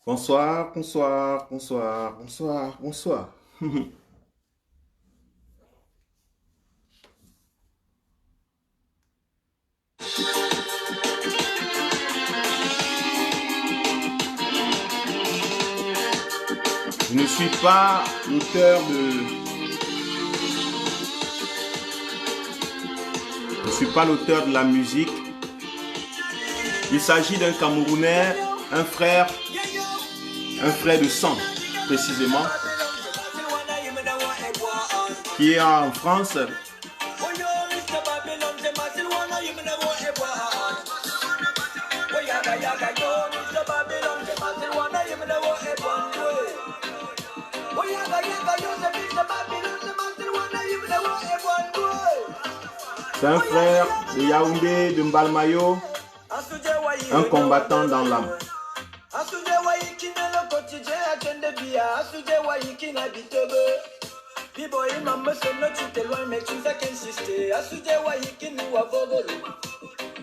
Bonsoir, bonsoir, bonsoir, bonsoir, bonsoir. Je ne suis pas l'auteur je ne suis pas l'auteur de la musique. Il s'agit d'un Camerounais, un frère de sang, précisément, qui est en France. C'est un frère de Yaoundé, de Mbalmayo, un combattant dans l'âme.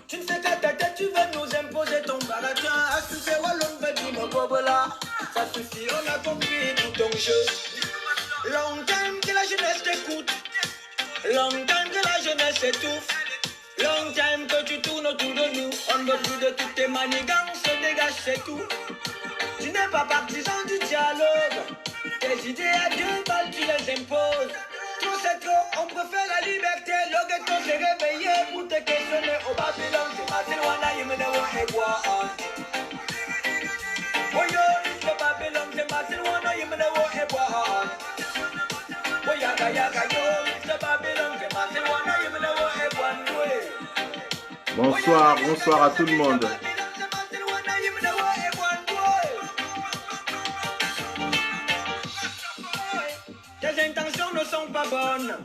Tu ne fais qu'à ta tête, tu veux nous imposer ton baratin. Assoudé Wallon, baby, mon bobola. Ça suffit, on a compris tout ton jeu. Long time que la jeunesse t'écoute. Long time que la jeunesse étouffe. Long time que tu tournes autour de nous. On ne veut plus de toutes tes manigances, dégage, c'est tout. Tu n'es pas partisan du dialogue. Tes idées à deux balles, tu les imposes. Trop c'est trop, on préfère la liberté. Le ghetto s'est réveillé pour te questionner. Au Babylone, c'est pas Silwana, Yemene, et quoi. Oh yo, c'est Babylone, c'est pas Silwana, Yemene, et quoi. Oh yaga yaga yo, c'est Babylone, c'est pas Silwana, Yemene, et quoi. Bonsoir, bonsoir à tout le monde. Tes intentions ne sont pas bonnes.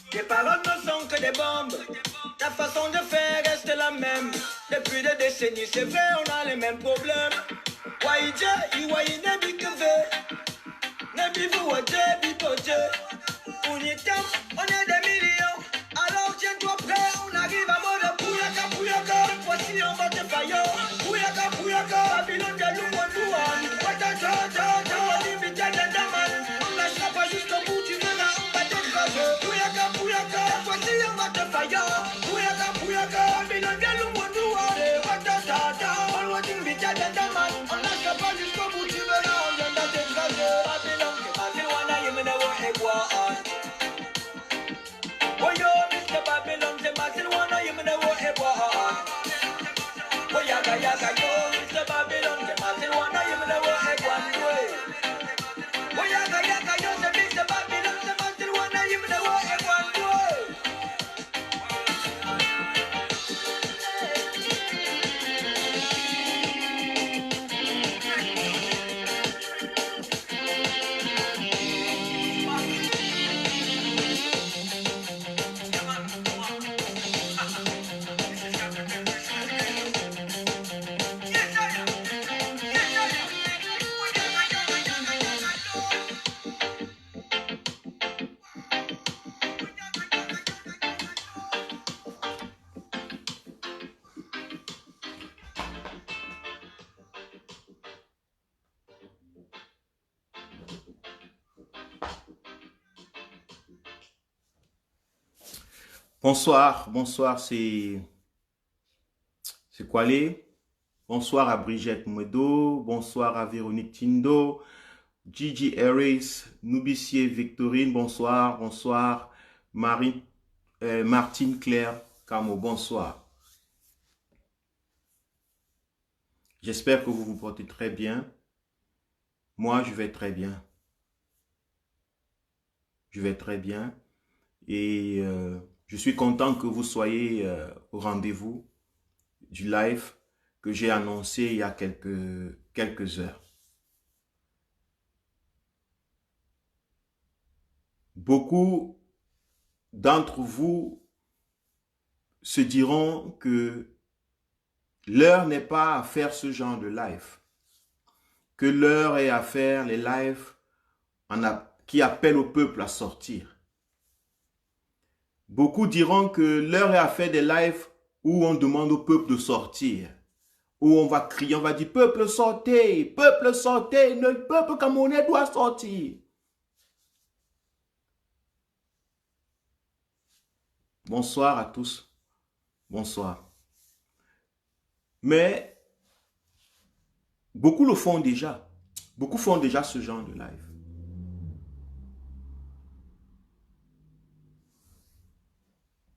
Tes paroles ne sont que des bombes. Ta façon de faire reste la même. Depuis des décennies, c'est vrai, on a les mêmes problèmes. Waïdje, Iwaï, Nebi Keve. Nebi Vouadje, Bipoje. Unitem, on est des millions. Alors tiens-toi prêt, on arrive à mode Pouyaka, Pouyaka. Voici on va te faillir. Pouyaka, Pouyaka. Babylone, Galou, Wandouan. Watata, on limite à Dandaman. On lâchera pas jusqu'au bout, tu verras, on va t'écraser. Pouyaka, Pouyaka. Voici on va te faillir. Pouyaka, Pouyaka. Babylone, Galou, Wandouan. Watata, on va t'inviter à Dandaman. On lâchera pas jusqu'au bout, tu verras, on viendra t'écraser. Babylone, c'est pas Silwana, Yemene, et quoi. Oh yo, Mr. Babylon, c'est ma Silwana, Yemene, et quoi. Oh yaga yaga yo, Mr. Babylon, c'est ma Silwana, Yemene, et quoi. Oh yaga yaga yo, c'est Mr. Babylon, c'est ma Silwana, Yemene, et quoi. Bonsoir, bonsoir, c'est Kwale. Bonsoir à Brigitte Mwedo. Bonsoir à Véronique Tindo. Gigi Harris, Noubissier Victorine, bonsoir, bonsoir. Martine Claire Camo, bonsoir. J'espère que vous vous portez très bien. Moi, je vais très bien. Je vais très bien. Et je suis content que vous soyez au rendez-vous du live que j'ai annoncé il y a quelques heures. Beaucoup d'entre vous se diront que l'heure n'est pas à faire ce genre de live, que l'heure est à faire les lives qui appellent au peuple à sortir. Beaucoup diront que l'heure est à faire des lives où on demande au peuple de sortir, où on va crier, on va dire, peuple sortez, le peuple camerounais doit sortir. Bonsoir à tous, bonsoir. Mais beaucoup le font déjà, beaucoup font déjà ce genre de live.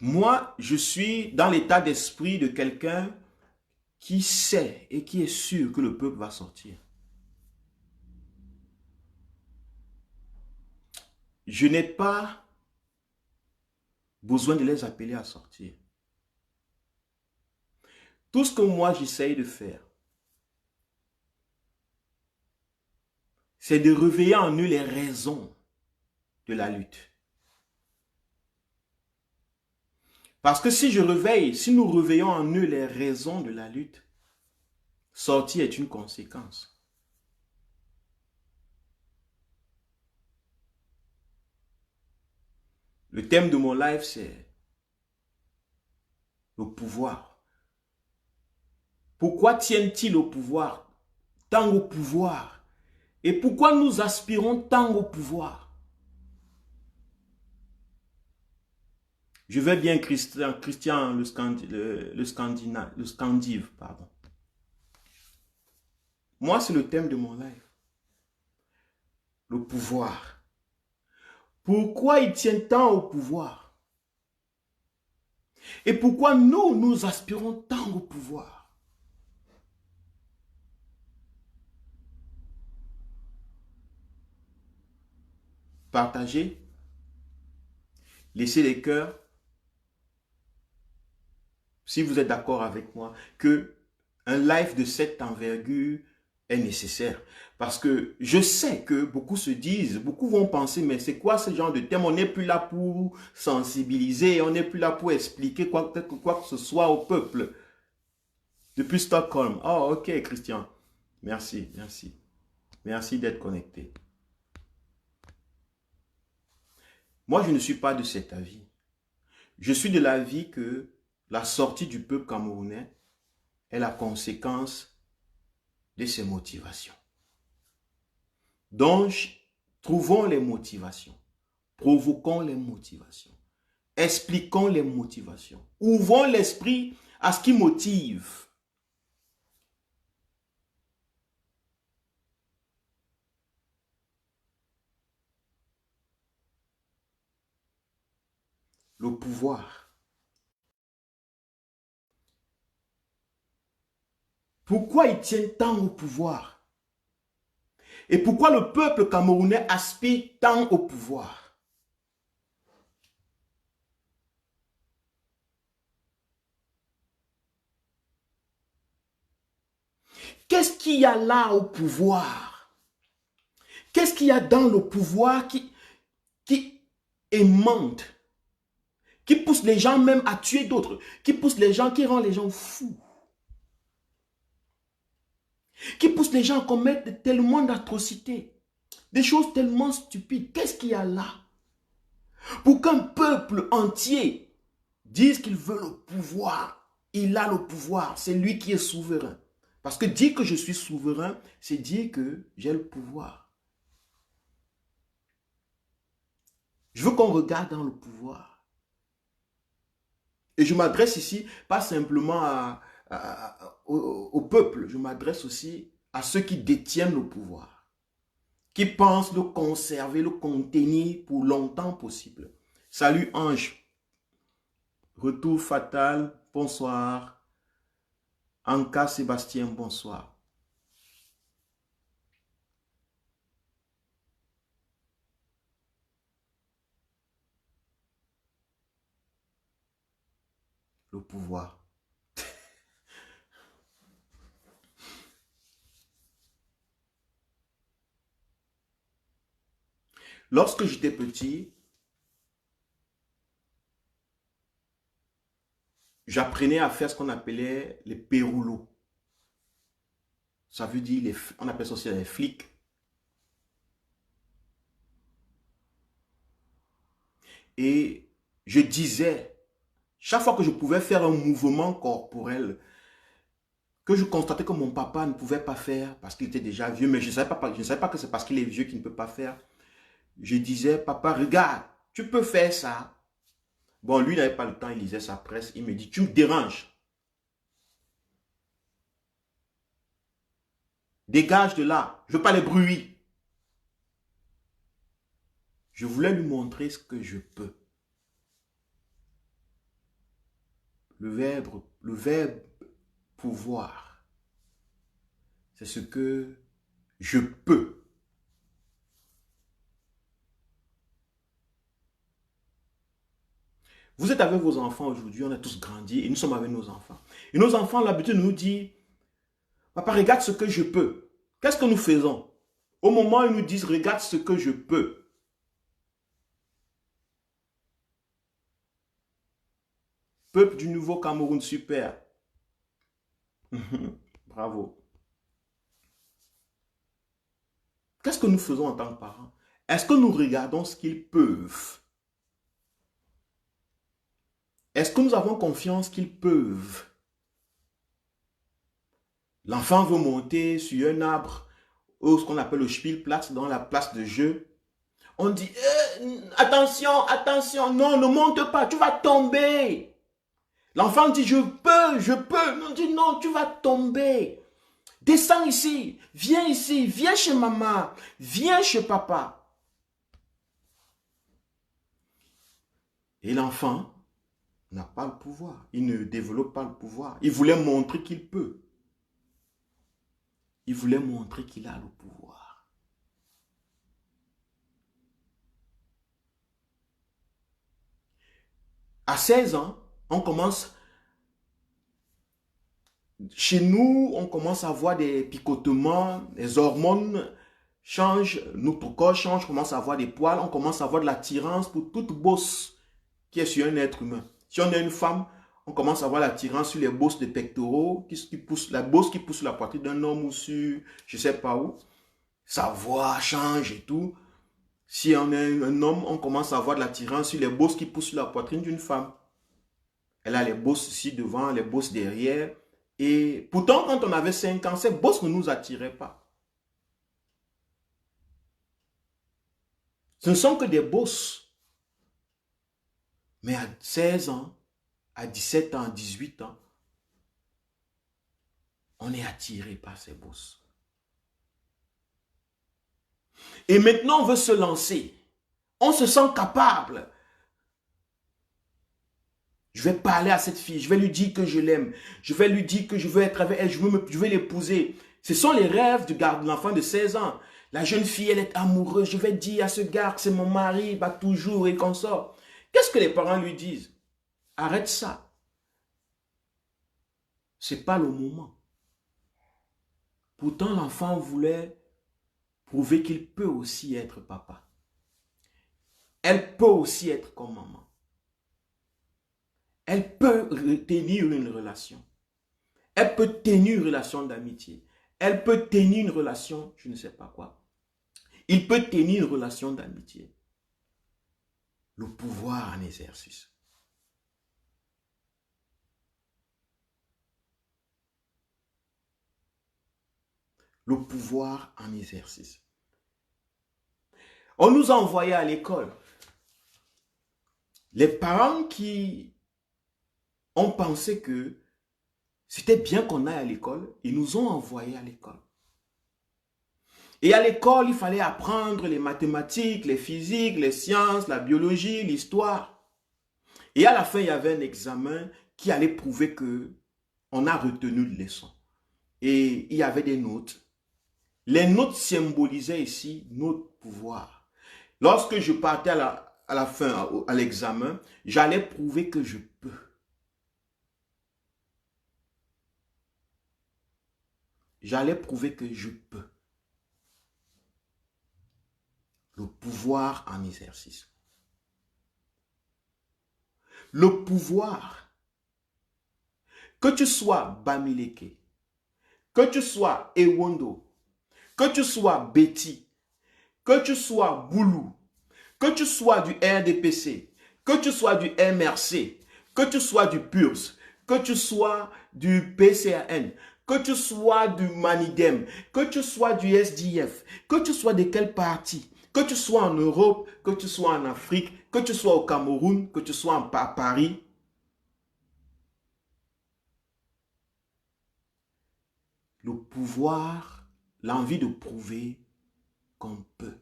Moi, je suis dans l'état d'esprit de quelqu'un qui sait et qui est sûr que le peuple va sortir. Je n'ai pas besoin de les appeler à sortir. Tout ce que moi j'essaye de faire, c'est de réveiller en eux les raisons de la lutte. Parce que si nous réveillons en eux les raisons de la lutte, sortir est une conséquence. Le thème de mon live, c'est le pouvoir. Pourquoi tiennent-ils au pouvoir, tant au pouvoir? Et pourquoi nous aspirons tant au pouvoir? Je vais bien Christian le Scandive, pardon. Moi, c'est le thème de mon live. Le pouvoir. Pourquoi ils tiennent tant au pouvoir? Et pourquoi nous aspirons tant au pouvoir? Partagez. Laissez les cœurs. Si vous êtes d'accord avec moi, que un live de cette envergure est nécessaire. Parce que je sais que beaucoup se disent, beaucoup vont penser, mais c'est quoi ce genre de thème? On n'est plus là pour sensibiliser, on n'est plus là pour expliquer quoi que ce soit au peuple. Depuis Stockholm. Oh, ok, Christian. Merci, merci. Merci d'être connecté. Moi, je ne suis pas de cet avis. Je suis de l'avis que la sortie du peuple camerounais est la conséquence de ses motivations. Donc, trouvons les motivations, provoquons les motivations, expliquons les motivations, ouvrons l'esprit à ce qui motive. Le pouvoir. Pourquoi ils tiennent tant au pouvoir? Et pourquoi le peuple camerounais aspire tant au pouvoir? Qu'est-ce qu'il y a là au pouvoir? Qu'est-ce qu'il y a dans le pouvoir qui aimante, qui pousse les gens même à tuer d'autres, qui pousse les gens, qui rend les gens fous, qui pousse les gens à commettre tellement d'atrocités, des choses tellement stupides? Qu'est-ce qu'il y a là? Pour qu'un peuple entier dise qu'il veut le pouvoir, il a le pouvoir, c'est lui qui est souverain. Parce que dire que je suis souverain, c'est dire que j'ai le pouvoir. Je veux qu'on regarde dans le pouvoir. Et je m'adresse ici, pas simplement au peuple, je m'adresse aussi à ceux qui détiennent le pouvoir, qui pensent le conserver, le contenir pour longtemps possible. Salut Ange, retour fatal, bonsoir. Anka Sébastien, bonsoir. Le pouvoir. Lorsque j'étais petit, j'apprenais à faire ce qu'on appelait les péroulots. Ça veut dire, on appelle ça aussi les flics. Et je disais, chaque fois que je pouvais faire un mouvement corporel que je constatais que mon papa ne pouvait pas faire parce qu'il était déjà vieux, mais je ne savais pas que c'est parce qu'il est vieux qu'il ne peut pas faire. Je disais, papa, regarde, tu peux faire ça. Bon, lui n'avait pas le temps, il lisait sa presse. Il me dit, tu me déranges. Dégage de là, je veux pas les bruits. Je voulais lui montrer ce que je peux. Le verbe pouvoir, c'est ce que je peux. Vous êtes avec vos enfants aujourd'hui, on a tous grandi et nous sommes avec nos enfants. Et nos enfants ont l'habitude de nous dire, papa, regarde ce que je peux. Qu'est-ce que nous faisons? Au moment où ils nous disent, regarde ce que je peux. Peuple du Nouveau Cameroun, super. Bravo. Qu'est-ce que nous faisons en tant que parents? Est-ce que nous regardons ce qu'ils peuvent? Est-ce que nous avons confiance qu'ils peuvent? L'enfant veut monter sur un arbre, ou ce qu'on appelle le Spielplatz, dans la place de jeu. On dit, attention, attention, non, ne monte pas, tu vas tomber. L'enfant dit, je peux. On dit, non, tu vas tomber. Descends ici, viens chez maman, viens chez papa. Et l'enfant n'a pas le pouvoir, il ne développe pas le pouvoir. Il voulait montrer qu'il peut. Il voulait montrer qu'il a le pouvoir. À 16 ans, on commence, chez nous, on commence à avoir des picotements, les hormones changent, notre corps change, on commence à avoir des poils, on commence à avoir de l'attirance pour toute bosse qui est sur un être humain. Si on est une femme, on commence à avoir l'attirance sur les bosses de pectoraux, la bosse qui pousse sur la poitrine d'un homme ou sur je ne sais pas où. Sa voix change et tout. Si on est un homme, on commence à avoir de l'attirance sur les bosses qui poussent sur la poitrine d'une femme. Elle a les bosses ici devant, les bosses derrière. Et pourtant, quand on avait 5 ans, ces bosses ne nous attiraient pas. Ce ne sont que des bosses. Mais à 16 ans, à 17 ans, à 18 ans, on est attiré par ces bosses. Et maintenant, on veut se lancer. On se sent capable. Je vais parler à cette fille, je vais lui dire que je l'aime. Je vais lui dire que je veux être avec elle, je veux l'épouser. Ce sont les rêves de l'enfant de 16 ans. La jeune fille, elle est amoureuse. Je vais dire à ce gars que c'est mon mari, va toujours et qu'on sort. Qu'est-ce que les parents lui disent? Arrête ça. Ce n'est pas le moment. Pourtant, l'enfant voulait prouver qu'il peut aussi être papa. Elle peut aussi être comme maman. Elle peut tenir une relation. Elle peut tenir une relation d'amitié. Elle peut tenir une relation, je ne sais pas quoi. Il peut tenir une relation d'amitié. Le pouvoir en exercice. Le pouvoir en exercice. On nous a envoyés à l'école. Les parents qui ont pensé que c'était bien qu'on aille à l'école, ils nous ont envoyés à l'école. Et à l'école, il fallait apprendre les mathématiques, les physiques, les sciences, la biologie, l'histoire. Et à la fin, il y avait un examen qui allait prouver que on a retenu une leçon. Et il y avait des notes. Les notes symbolisaient ici notre pouvoir. Lorsque je partais à la fin, à l'examen, j'allais prouver que je peux. J'allais prouver que je peux. Le pouvoir en exercice. Le pouvoir, que tu sois Bamileke, que tu sois Ewondo, que tu sois Betty, que tu sois Boulou, que tu sois du RDPC, que tu sois du MRC, que tu sois du PURS, que tu sois du PCAN, que tu sois du Manidem, que tu sois du SDF, que tu sois de quel parti, que tu sois en Europe, que tu sois en Afrique, que tu sois au Cameroun, que tu sois à Paris, le pouvoir, l'envie de prouver qu'on peut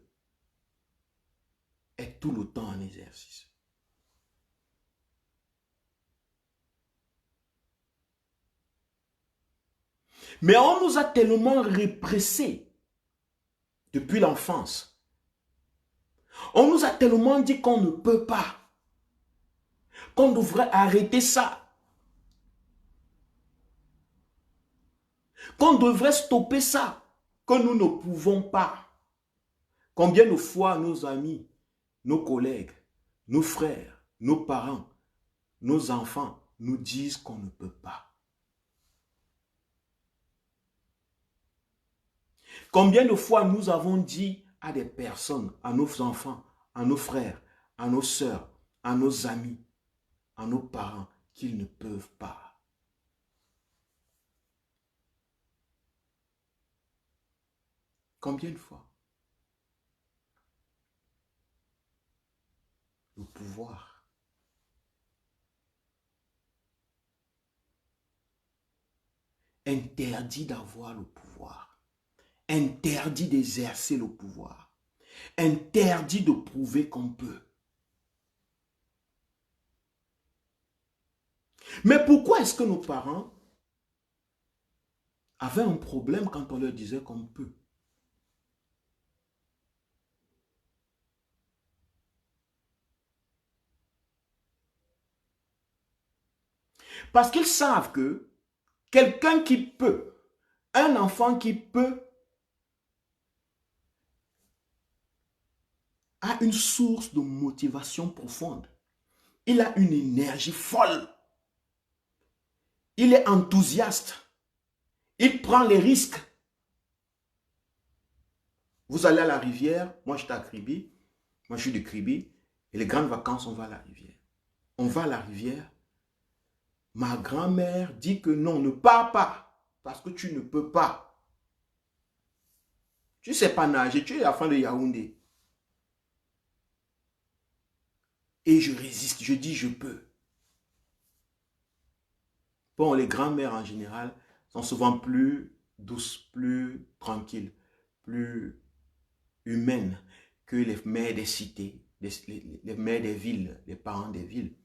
est tout le temps en exercice. Mais on nous a tellement répressés depuis l'enfance. On nous a tellement dit qu'on ne peut pas, qu'on devrait arrêter ça, qu'on devrait stopper ça, que nous ne pouvons pas. Combien de fois nos amis, nos collègues, nos frères, nos parents, nos enfants nous disent qu'on ne peut pas. Combien de fois nous avons dit à des personnes, à nos enfants, à nos frères, à nos sœurs, à nos amis, à nos parents, qu'ils ne peuvent pas. Combien de fois? Le pouvoir. Interdit d'avoir le pouvoir. Interdit d'exercer le pouvoir. Interdit de prouver qu'on peut. Mais pourquoi est-ce que nos parents avaient un problème quand on leur disait qu'on peut? Parce qu'ils savent que quelqu'un qui peut, un enfant qui peut, a une source de motivation profonde. Il a une énergie folle. Il est enthousiaste. Il prend les risques. Vous allez à la rivière, moi j'étais à Kribi, moi je suis de Kribi, et les grandes vacances, on va à la rivière. On va à la rivière. Ma grand-mère dit que non, ne pars pas, parce que tu ne peux pas. Tu ne sais pas nager, tu es la fin de Yaoundé. Et je résiste, je dis je peux. Bon, les grands-mères en général sont souvent plus douces, plus tranquilles, plus humaines que les mères des cités, les mères des villes, les parents des villes.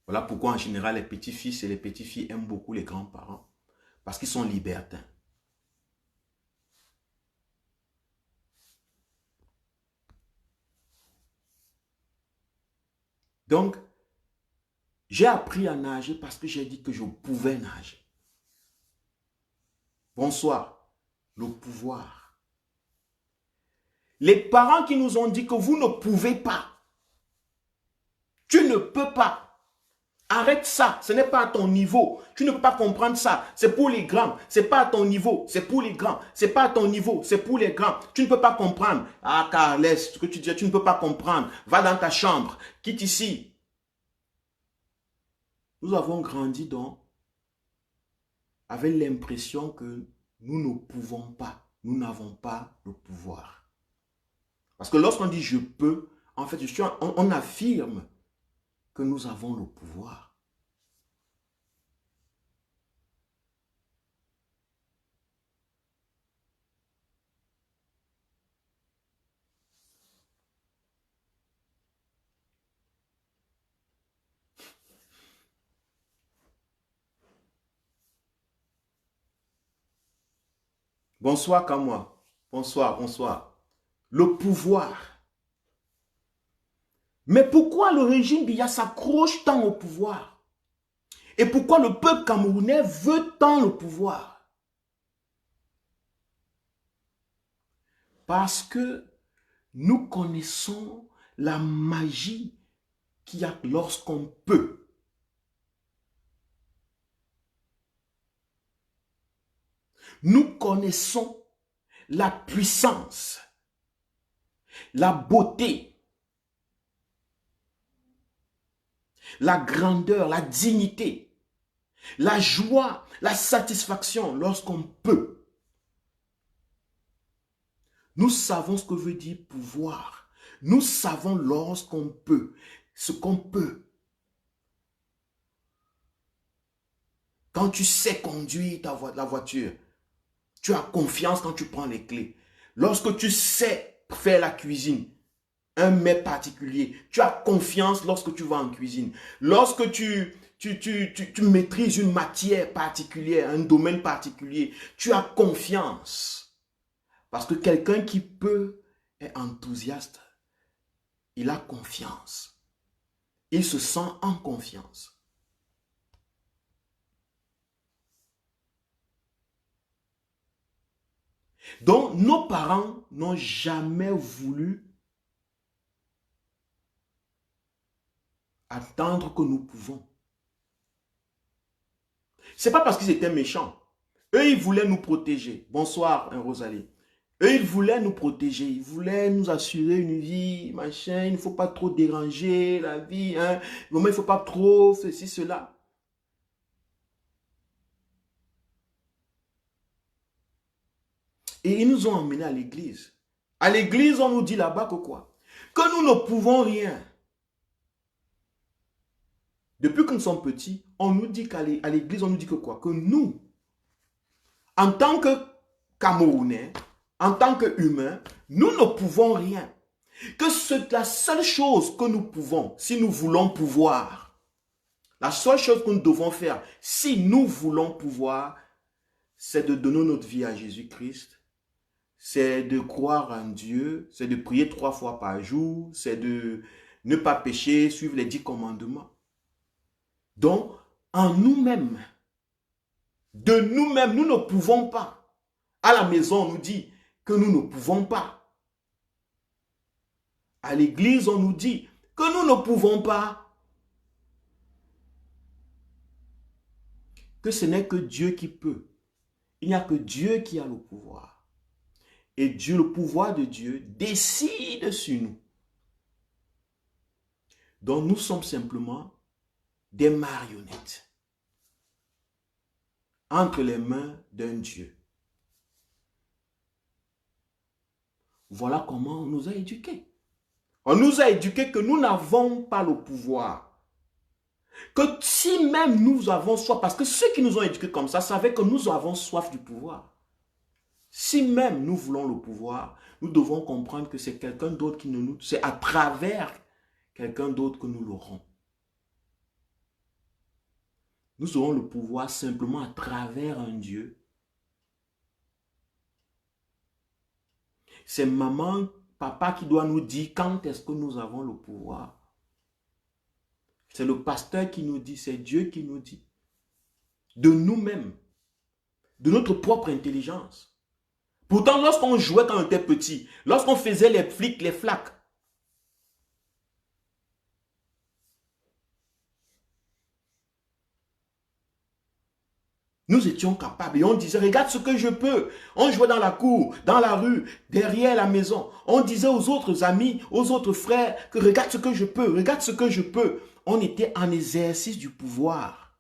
Voilà pourquoi en général les petits-fils et les petites-filles aiment beaucoup les grands-parents. Parce qu'ils sont libertins. Donc, j'ai appris à nager parce que j'ai dit que je pouvais nager. Bonsoir, le pouvoir. Les parents qui nous ont dit que vous ne pouvez pas. Tu ne peux pas. Arrête ça, ce n'est pas à ton niveau. Tu ne peux pas comprendre ça. C'est pour les grands. Ce n'est pas à ton niveau. C'est pour les grands. Ce n'est pas à ton niveau. C'est pour les grands. Tu ne peux pas comprendre. Ah, Carles, ce que tu dis, tu ne peux pas comprendre. Va dans ta chambre. Quitte ici. Nous avons grandi donc avec l'impression que nous ne pouvons pas. Nous n'avons pas le pouvoir. Parce que lorsqu'on dit je peux, en fait, on affirme que nous avons le pouvoir. Bonsoir, Kamwa. Bonsoir, bonsoir. Le pouvoir. Mais pourquoi le régime Biya s'accroche tant au pouvoir? Et pourquoi le peuple camerounais veut tant le pouvoir? Parce que nous connaissons la magie qu'il y a lorsqu'on peut. Nous connaissons la puissance, la beauté, la grandeur, la dignité La joie, la satisfaction lorsqu'on peut. Nous savons ce que veut dire pouvoir. Nous savons lorsqu'on peut, ce qu'on peut. Quand tu sais conduire la voiture, tu as confiance quand tu prends les clés. Lorsque tu sais faire la cuisine, un mets particulier, tu as confiance lorsque tu vas en cuisine. Lorsque tu maîtrises une matière particulière, un domaine particulier, tu as confiance. Parce que quelqu'un qui peut est enthousiaste. Il a confiance. Il se sent en confiance. Donc, nos parents n'ont jamais voulu attendre que nous pouvons. Ce n'est pas parce qu'ils étaient méchants. Eux, ils voulaient nous protéger. Bonsoir, Rosalie. Eux, ils voulaient nous protéger. Ils voulaient nous assurer une vie, machin. Il ne faut pas trop déranger la vie. Hein. Il ne faut pas trop ceci, cela. Et ils nous ont emmenés à l'église. À l'église, on nous dit là-bas que quoi? Que nous ne pouvons rien. Depuis que nous sommes petits, on nous dit qu'à l'église, on nous dit que quoi? Que nous, en tant que Camerounais, en tant qu'humains, nous ne pouvons rien. Que c'est la seule chose que nous pouvons, si nous voulons pouvoir, la seule chose que nous devons faire, si nous voulons pouvoir, c'est de donner notre vie à Jésus-Christ, c'est de croire en Dieu, c'est de prier 3 fois par jour, c'est de ne pas pécher, suivre les 10 commandements. Donc, en nous-mêmes, de nous-mêmes, nous ne pouvons pas. À la maison, on nous dit que nous ne pouvons pas. À l'église, on nous dit que nous ne pouvons pas. Que ce n'est que Dieu qui peut. Il n'y a que Dieu qui a le pouvoir. Et Dieu, le pouvoir de Dieu, décide sur nous. Donc, nous sommes simplement des marionnettes entre les mains d'un Dieu. Voilà comment on nous a éduqués. On nous a éduqués que nous n'avons pas le pouvoir. Que si même nous avons soif, parce que ceux qui nous ont éduqués comme ça savaient que nous avons soif du pouvoir. Si même nous voulons le pouvoir, nous devons comprendre que c'est quelqu'un d'autre qui nous... C'est à travers quelqu'un d'autre que nous l'aurons. Nous aurons le pouvoir simplement à travers un Dieu. C'est maman, papa qui doit nous dire quand est-ce que nous avons le pouvoir. C'est le pasteur qui nous dit, c'est Dieu qui nous dit. De nous-mêmes, de notre propre intelligence. Pourtant, lorsqu'on jouait quand on était petit, lorsqu'on faisait les flics, les flaques, nous étions capables et on disait, regarde ce que je peux. On jouait dans la cour, dans la rue, derrière la maison. On disait aux autres amis, aux autres frères, que regarde ce que je peux, regarde ce que je peux. On était en exercice du pouvoir.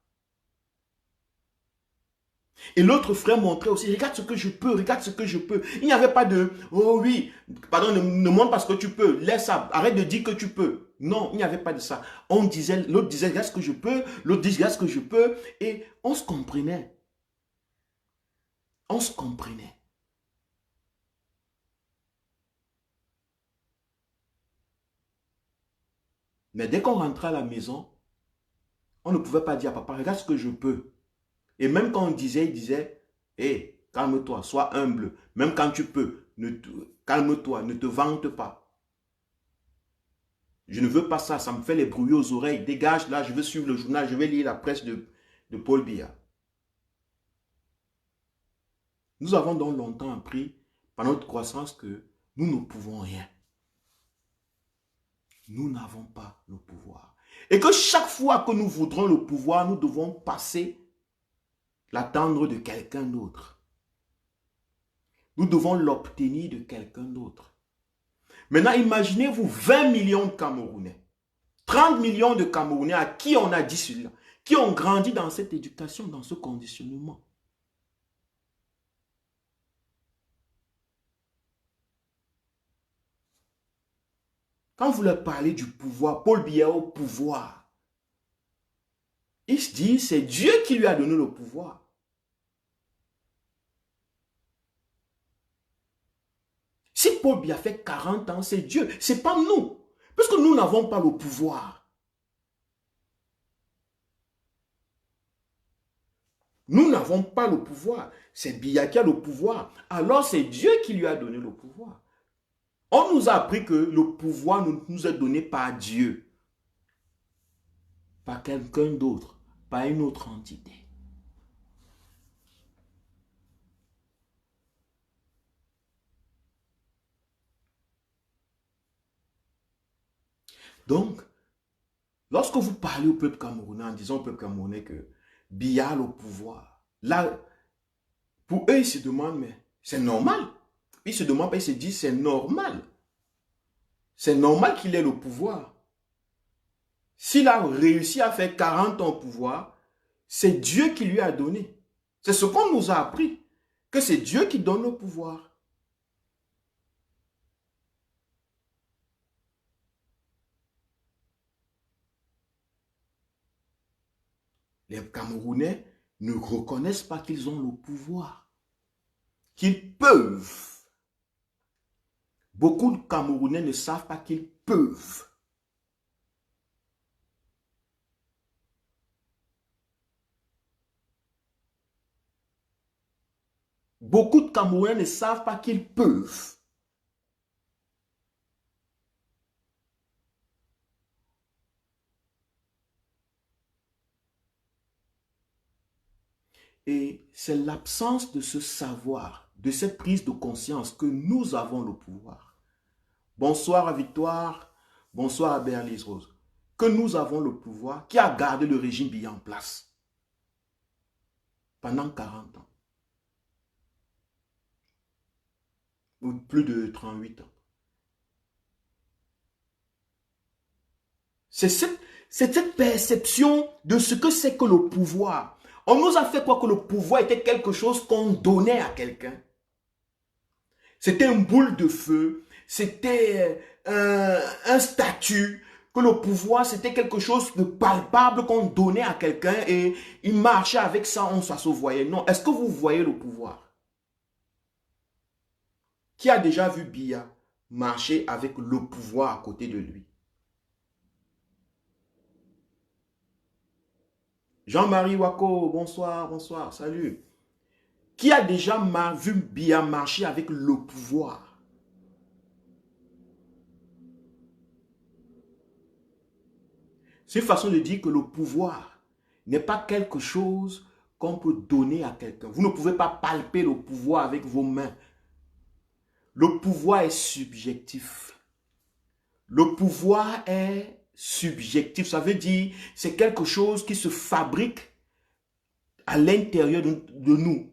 Et l'autre frère montrait aussi, regarde ce que je peux, regarde ce que je peux. Il n'y avait pas de, oh oui, pardon, ne montre pas ce que tu peux, laisse ça, arrête de dire que tu peux. Non, il n'y avait pas de ça. On disait, l'autre disait, regarde ce que je peux, l'autre disait, regarde ce que je peux, et on se comprenait. On se comprenait. Mais dès qu'on rentrait à la maison, on ne pouvait pas dire à papa, regarde ce que je peux. Et même quand on disait, il disait, hé, calme-toi, sois humble. Même quand tu peux, calme-toi, ne te vante pas. Je ne veux pas ça, ça me fait les bruits aux oreilles. Dégage là, je veux suivre le journal, je vais lire la presse de Paul Biya. Nous avons donc longtemps appris, par notre croissance, que nous ne pouvons rien. Nous n'avons pas le pouvoir. Et que chaque fois que nous voudrons le pouvoir, nous devons passer l'attendre de quelqu'un d'autre. Nous devons l'obtenir de quelqu'un d'autre. Maintenant, imaginez-vous 20 millions de Camerounais. 30 millions de Camerounais à qui on a dit cela. qui ont grandi dans cette éducation, dans ce conditionnement. Quand vous leur parlez du pouvoir, Paul Biya au pouvoir, il se dit, c'est Dieu qui lui a donné le pouvoir. Si Paul Biya fait 40 ans, c'est Dieu, ce n'est pas nous. Parce que nous n'avons pas le pouvoir. Nous n'avons pas le pouvoir. C'est Biya qui a le pouvoir. Alors c'est Dieu qui lui a donné le pouvoir. On nous a appris que le pouvoir nous est donné par Dieu. Par quelqu'un d'autre. Par une autre entité. Donc, lorsque vous parlez au peuple camerounais en disant au peuple camerounais que Biya a le pouvoir, là, pour eux, ils se demandent, mais c'est normal. Ils se demandent, ils se disent, c'est normal. C'est normal qu'il ait le pouvoir. S'il a réussi à faire 40 ans au pouvoir, c'est Dieu qui lui a donné. C'est ce qu'on nous a appris, que c'est Dieu qui donne le pouvoir. Les Camerounais ne reconnaissent pas qu'ils ont le pouvoir, qu'ils peuvent. Beaucoup de Camerounais ne savent pas qu'ils peuvent. Beaucoup de Camerounais ne savent pas qu'ils peuvent. Et c'est l'absence de ce savoir, de cette prise de conscience que nous avons le pouvoir. Bonsoir à Victoire, bonsoir à Béatrice Rose. Que nous avons le pouvoir qui a gardé le régime Biya en place pendant 40 ans. Ou plus de 38 ans. C'est cette perception de ce que c'est que le pouvoir. On nous a fait croire que le pouvoir était quelque chose qu'on donnait à quelqu'un. C'était une boule de feu, c'était un statut, que le pouvoir c'était quelque chose de palpable qu'on donnait à quelqu'un et il marchait avec ça, ça se voyait. Non, est-ce que vous voyez le pouvoir? Qui a déjà vu Biya marcher avec le pouvoir à côté de lui? Jean-Marie Wako, bonsoir, bonsoir, salut. Qui a déjà vu Biya marcher avec le pouvoir? C'est une façon de dire que le pouvoir n'est pas quelque chose qu'on peut donner à quelqu'un. Vous ne pouvez pas palper le pouvoir avec vos mains. Le pouvoir est subjectif. Le pouvoir est subjectif. Ça veut dire c'est quelque chose qui se fabrique à l'intérieur de nous,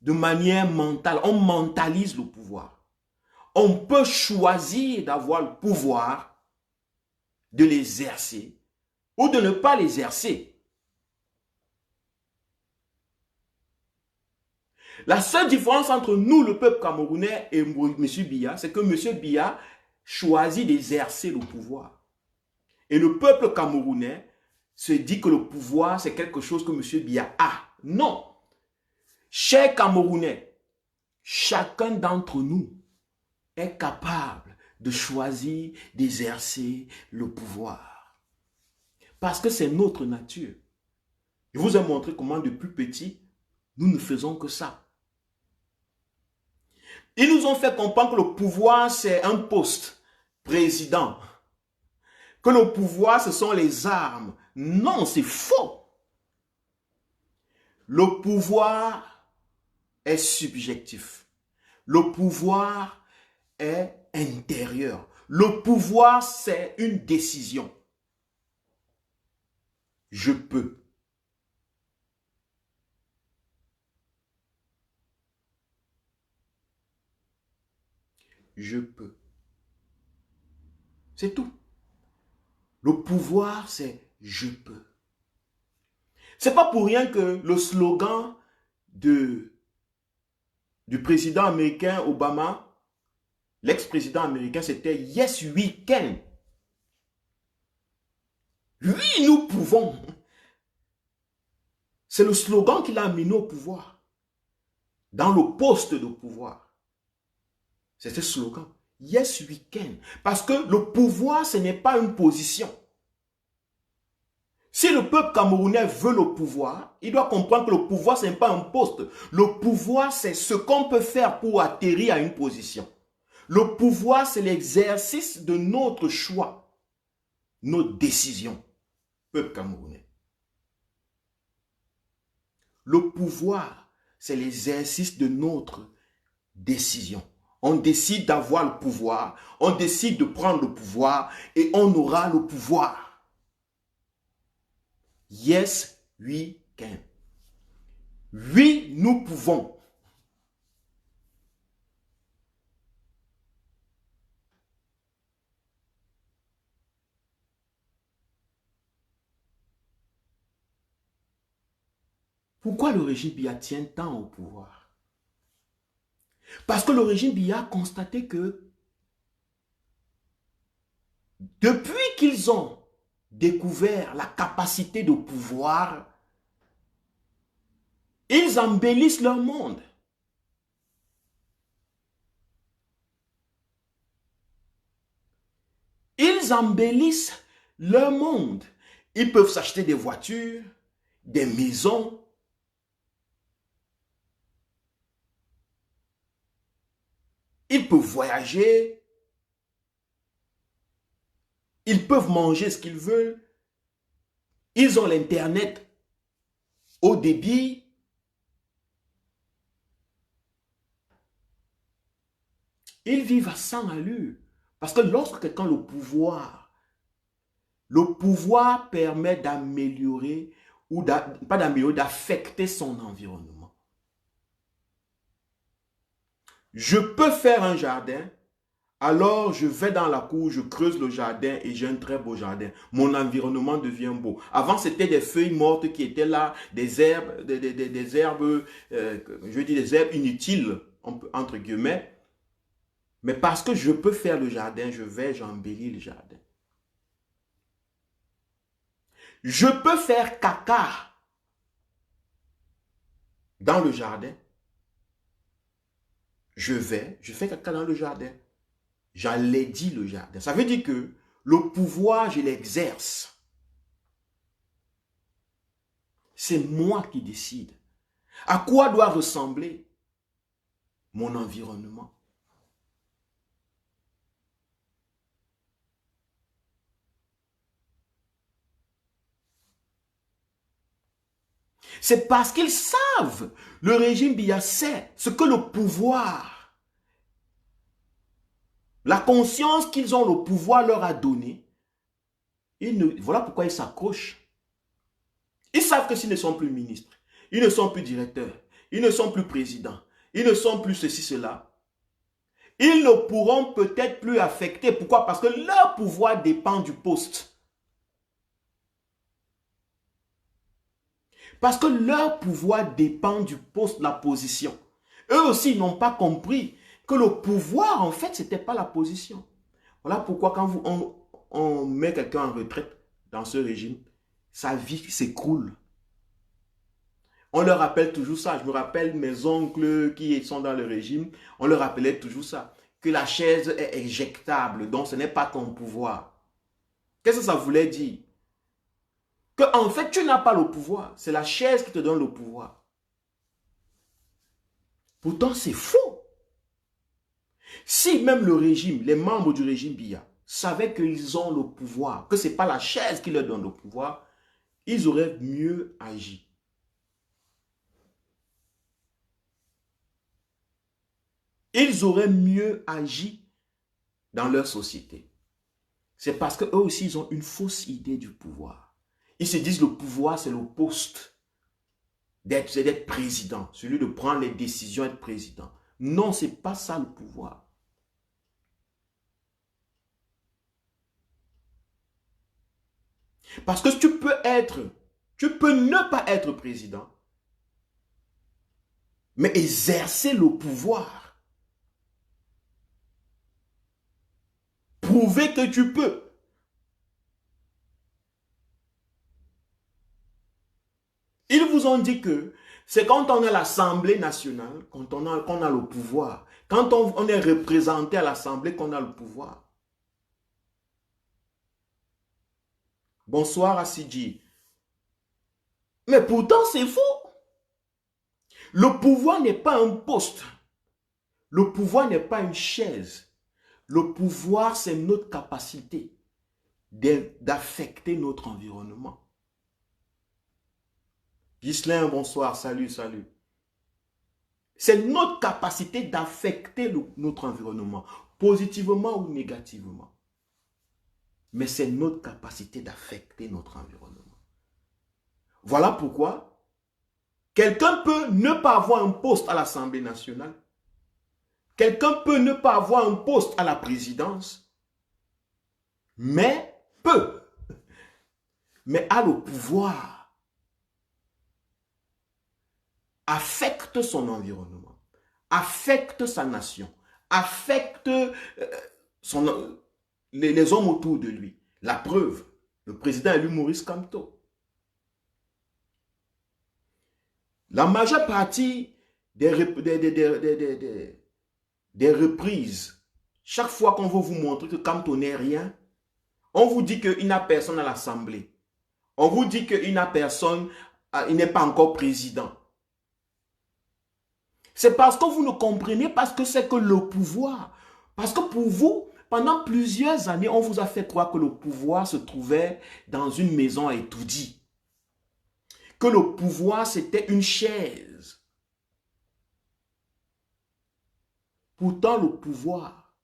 de manière mentale. On mentalise le pouvoir. On peut choisir d'avoir le pouvoir, de l'exercer ou de ne pas l'exercer. La seule différence entre nous, le peuple camerounais, et M. Biya, c'est que M. Biya choisit d'exercer le pouvoir. Et le peuple camerounais se dit que le pouvoir, c'est quelque chose que M. Biya a. Non. Chers Camerounais, chacun d'entre nous est capable de choisir d'exercer le pouvoir. Parce que c'est notre nature. Je vous ai montré comment depuis petit, nous ne faisons que ça. Ils nous ont fait comprendre que le pouvoir, c'est un poste, président. Que le pouvoir, ce sont les armes. Non, c'est faux. Le pouvoir est subjectif. Le pouvoir est intérieur. Le pouvoir, c'est une décision. Je peux. Je peux. C'est tout. Le pouvoir, c'est je peux. C'est pas pour rien que le slogan du président américain Obama, l'ex-président américain, c'était « Yes, we can ». Oui, nous pouvons. C'est le slogan qu'il a amené au pouvoir, dans le poste de pouvoir. C'est ce slogan. Yes, we can. Parce que le pouvoir, ce n'est pas une position. Si le peuple camerounais veut le pouvoir, il doit comprendre que le pouvoir, ce n'est pas un poste. Le pouvoir, c'est ce qu'on peut faire pour atterrir à une position. Le pouvoir, c'est l'exercice de notre choix, nos décisions, peuple camerounais. Le pouvoir, c'est l'exercice de notre décision. On décide d'avoir le pouvoir, on décide de prendre le pouvoir et on aura le pouvoir. Yes, we can. Oui, nous pouvons. Pourquoi le régime Biya tient tant au pouvoir? Parce que le régime Biya a constaté que depuis qu'ils ont découvert la capacité de pouvoir, ils embellissent leur monde. Ils embellissent leur monde. Ils peuvent s'acheter des voitures, des maisons. Ils peuvent voyager. Ils peuvent manger ce qu'ils veulent. Ils ont l'Internet haut débit. Ils vivent à 100 allures. Parce que lorsque quelqu'un a le pouvoir permet d'améliorer, ou pas d'améliorer, d'affecter son environnement. Je peux faire un jardin, alors je vais dans la cour, je creuse le jardin et j'ai un très beau jardin. Mon environnement devient beau. Avant, c'était des feuilles mortes qui étaient là, des herbes, des herbes, je veux dire des herbes inutiles, entre guillemets. Mais parce que je peux faire le jardin, j'embellis le jardin. Je peux faire caca dans le jardin. Je fais caca dans le jardin. J'enlaidis le jardin. Ça veut dire que le pouvoir, je l'exerce. C'est moi qui décide. À quoi doit ressembler mon environnement? C'est parce qu'ils savent, le régime Biya sait ce que le pouvoir, la conscience qu'ils ont le pouvoir leur a donné. Voilà pourquoi ils s'accrochent. Ils savent que s'ils ne sont plus ministres, ils ne sont plus directeurs, ils ne sont plus présidents, ils ne sont plus ceci, cela, ils ne pourront peut-être plus affecter. Pourquoi? Parce que leur pouvoir dépend du poste. Parce que leur pouvoir dépend du poste, de la position. Eux aussi n'ont pas compris que le pouvoir, en fait, ce n'était pas la position. Voilà pourquoi quand on met quelqu'un en retraite dans ce régime, sa vie s'écroule. On leur rappelle toujours ça. Je me rappelle mes oncles qui sont dans le régime, on leur rappelait toujours ça. Que la chaise est éjectable, donc ce n'est pas ton pouvoir. Qu'est-ce que ça voulait dire? Que en fait, tu n'as pas le pouvoir. C'est la chaise qui te donne le pouvoir. Pourtant, c'est faux. Si même le régime, les membres du régime Biya, savaient qu'ils ont le pouvoir, que ce n'est pas la chaise qui leur donne le pouvoir, ils auraient mieux agi. Ils auraient mieux agi dans leur société. C'est parce qu'eux aussi, ils ont une fausse idée du pouvoir. Ils se disent le pouvoir, c'est le poste d'être président, celui de prendre les décisions, être président. Non, ce n'est pas ça le pouvoir. Parce que tu peux être Tu peux ne pas être président, mais exercer le pouvoir. Prouver que tu peux. Ils vous ont dit que c'est quand on est à l'Assemblée nationale, qu'on a le pouvoir. Quand on est représenté à l'Assemblée qu'on a le pouvoir. Bonsoir Assidji. Mais pourtant c'est faux. Le pouvoir n'est pas un poste. Le pouvoir n'est pas une chaise. Le pouvoir, c'est notre capacité d'affecter notre environnement. Ghislain, bonsoir, salut, salut. C'est notre capacité d'affecter notre environnement, positivement ou négativement. Mais c'est notre capacité d'affecter notre environnement. Voilà pourquoi quelqu'un peut ne pas avoir un poste à l'Assemblée nationale. Quelqu'un peut ne pas avoir un poste à la présidence, mais a le pouvoir, affecte son environnement, affecte sa nation, affecte les hommes autour de lui. La preuve, le président élu Maurice Kamto. La majeure partie des reprises, chaque fois qu'on veut vous montrer que Kamto n'est rien, on vous dit qu'il n'a personne à l'Assemblée. On vous dit qu'il n'a personne, il n'est pas encore président. C'est parce que vous ne comprenez pas ce que c'est que le pouvoir. Parce que pour vous, pendant plusieurs années, on vous a fait croire que le pouvoir se trouvait dans une maison à étourdis. Que le pouvoir, c'était une chaise. Pourtant, le pouvoir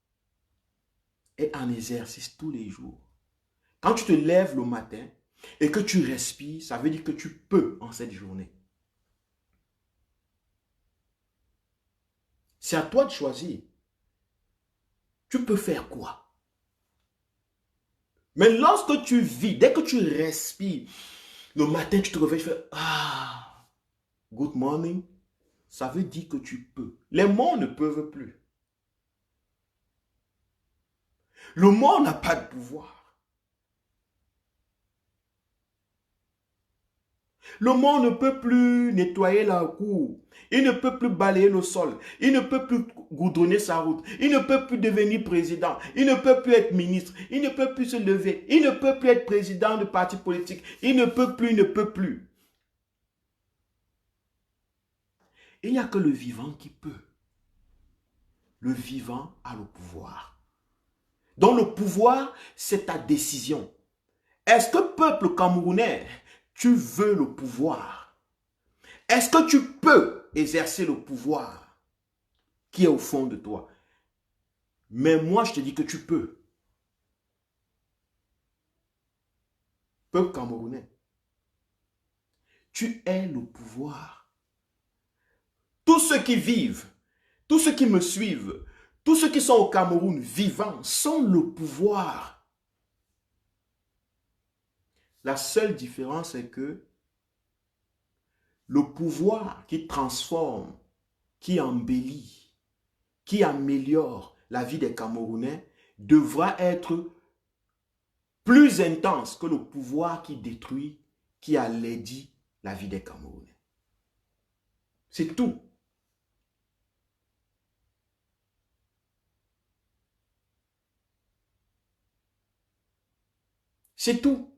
est en exercice tous les jours. Quand tu te lèves le matin et que tu respires, ça veut dire que tu peux en cette journée. C'est à toi de choisir. Tu peux faire quoi? Mais lorsque tu vis, dès que tu respires, le matin tu te réveilles, tu fais « Ah, good morning », ça veut dire que tu peux. Les morts ne peuvent plus. Le mort n'a pas de pouvoir. Le mort ne peut plus nettoyer la cour. Il ne peut plus balayer le sol. Il ne peut plus goudronner sa route. Il ne peut plus devenir président. Il ne peut plus être ministre. Il ne peut plus se lever. Il ne peut plus être président de parti politique. Il ne peut plus, il ne peut plus. Il n'y a que le vivant qui peut. Le vivant a le pouvoir. Donc le pouvoir, c'est ta décision. Est-ce que peuple camerounais, tu veux le pouvoir? Est-ce que tu peux exercer le pouvoir qui est au fond de toi? Mais moi, je te dis que tu peux. Peuple camerounais, tu es le pouvoir. Tous ceux qui vivent, tous ceux qui me suivent, tous ceux qui sont au Cameroun vivants sont le pouvoir. La seule différence est que le pouvoir qui transforme, qui embellit, qui améliore la vie des Camerounais devra être plus intense que le pouvoir qui détruit, qui alaidit la vie des Camerounais. C'est tout. C'est tout.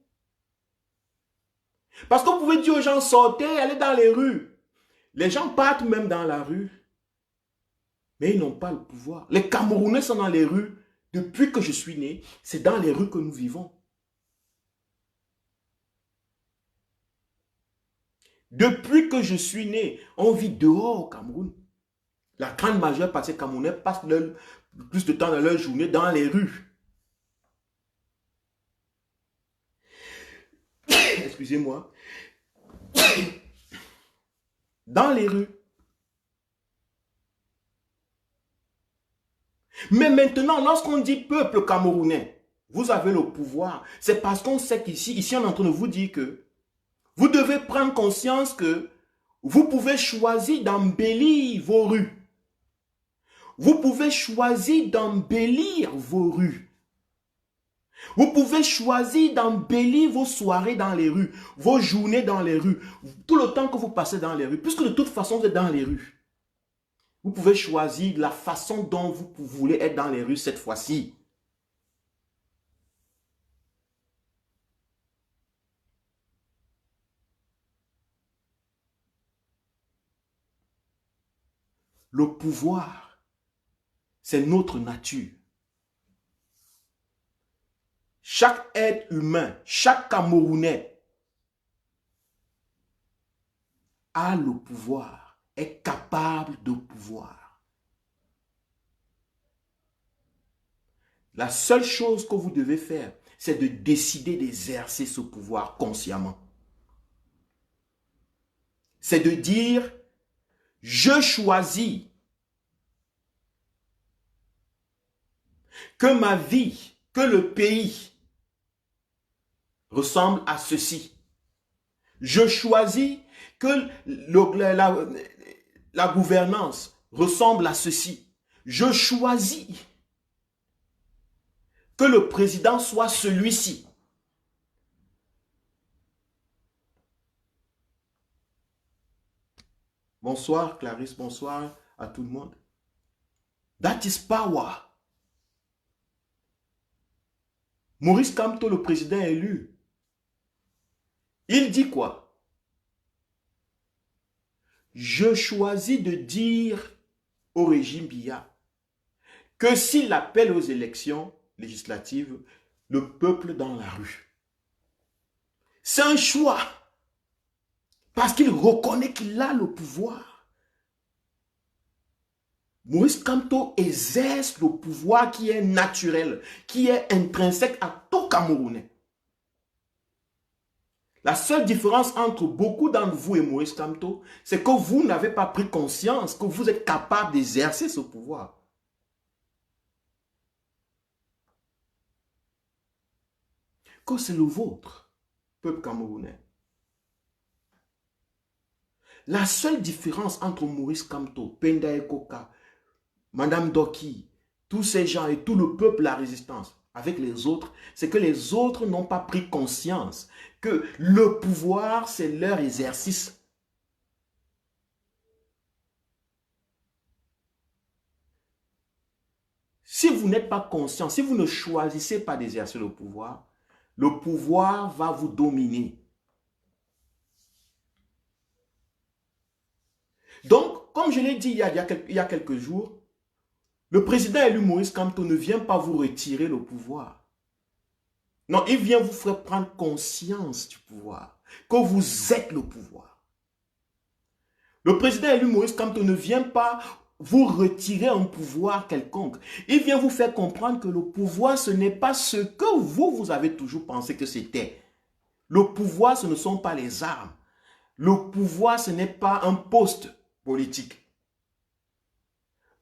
Parce que vous pouvez dire aux gens, sortez, allez dans les rues. Les gens partent même dans la rue. Mais ils n'ont pas le pouvoir. Les Camerounais sont dans les rues. Depuis que je suis né, c'est dans les rues que nous vivons. Depuis que je suis né, on vit dehors au Cameroun. La grande majeure partie des Camerounais passent plus de temps dans leur journée dans les rues. Excusez-moi. Dans les rues. Mais maintenant, lorsqu'on dit peuple camerounais, vous avez le pouvoir. C'est parce qu'on sait qu'ici, on est en train de vous dire que Vous devez prendre conscience que vous pouvez choisir d'embellir vos rues. Vous pouvez choisir d'embellir vos rues. Vous pouvez choisir d'embellir vos soirées dans les rues, vos journées dans les rues, tout le temps que vous passez dans les rues, puisque de toute façon vous êtes dans les rues. Vous pouvez choisir la façon dont vous voulez être dans les rues cette fois-ci. Le pouvoir, c'est notre nature. Chaque être humain, chaque Camerounais a le pouvoir, est capable de pouvoir. La seule chose que vous devez faire, c'est de décider d'exercer ce pouvoir consciemment. C'est de dire, je choisis que ma vie, que le pays ressemble à ceci. Je choisis que la gouvernance ressemble à ceci. Je choisis que le président soit celui-ci. Bonsoir Clarisse, bonsoir à tout le monde. That is power. Maurice Kamto, le président élu, il dit quoi? Je choisis de dire au régime Biya que s'il appelle aux élections législatives, le peuple dans la rue. C'est un choix. Parce qu'il reconnaît qu'il a le pouvoir. Maurice Kamto exerce le pouvoir qui est naturel, qui est intrinsèque à tout Camerounais. La seule différence entre beaucoup d'entre vous et Maurice Kamto, c'est que vous n'avez pas pris conscience que vous êtes capable d'exercer ce pouvoir. Que c'est le vôtre, peuple camerounais. La seule différence entre Maurice Kamto, Penda Ekoka, Madame Doki, tous ces gens et tout le peuple, la résistance, avec les autres, c'est que les autres n'ont pas pris conscience que le pouvoir, c'est leur exercice. Si vous n'êtes pas conscient, si vous ne choisissez pas d'exercer le pouvoir va vous dominer. Donc, comme je l'ai dit il y a quelques jours, le président élu Maurice Kamto ne vient pas vous retirer le pouvoir. Non, il vient vous faire prendre conscience du pouvoir, que vous êtes le pouvoir. Le président élu Maurice Kamto ne vient pas vous retirer un pouvoir quelconque. Il vient vous faire comprendre que le pouvoir, ce n'est pas ce que vous avez toujours pensé que c'était. Le pouvoir, ce ne sont pas les armes. Le pouvoir, ce n'est pas un poste politique.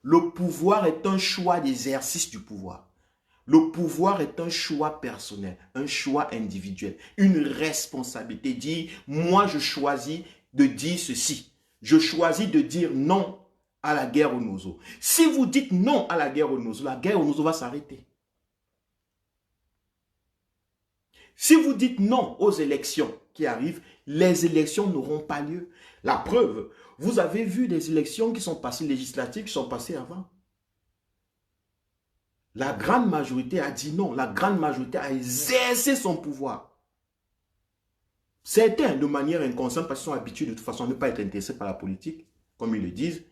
Le pouvoir est un choix d'exercice du pouvoir. Le pouvoir est un choix personnel, un choix individuel, une responsabilité. Dire, moi je choisis de dire ceci. Je choisis de dire non à la guerre au Nozo. Si vous dites non à la guerre au Nozo va s'arrêter. Si vous dites non aux élections qui arrivent, les élections n'auront pas lieu. La preuve, vous avez vu des élections qui sont passées législatives, qui sont passées avant. La grande majorité a dit non. La grande majorité a exercé son pouvoir. Certains, de manière inconsciente, parce qu'ils sont habitués de toute façon à ne pas être intéressés par la politique, comme ils le disent.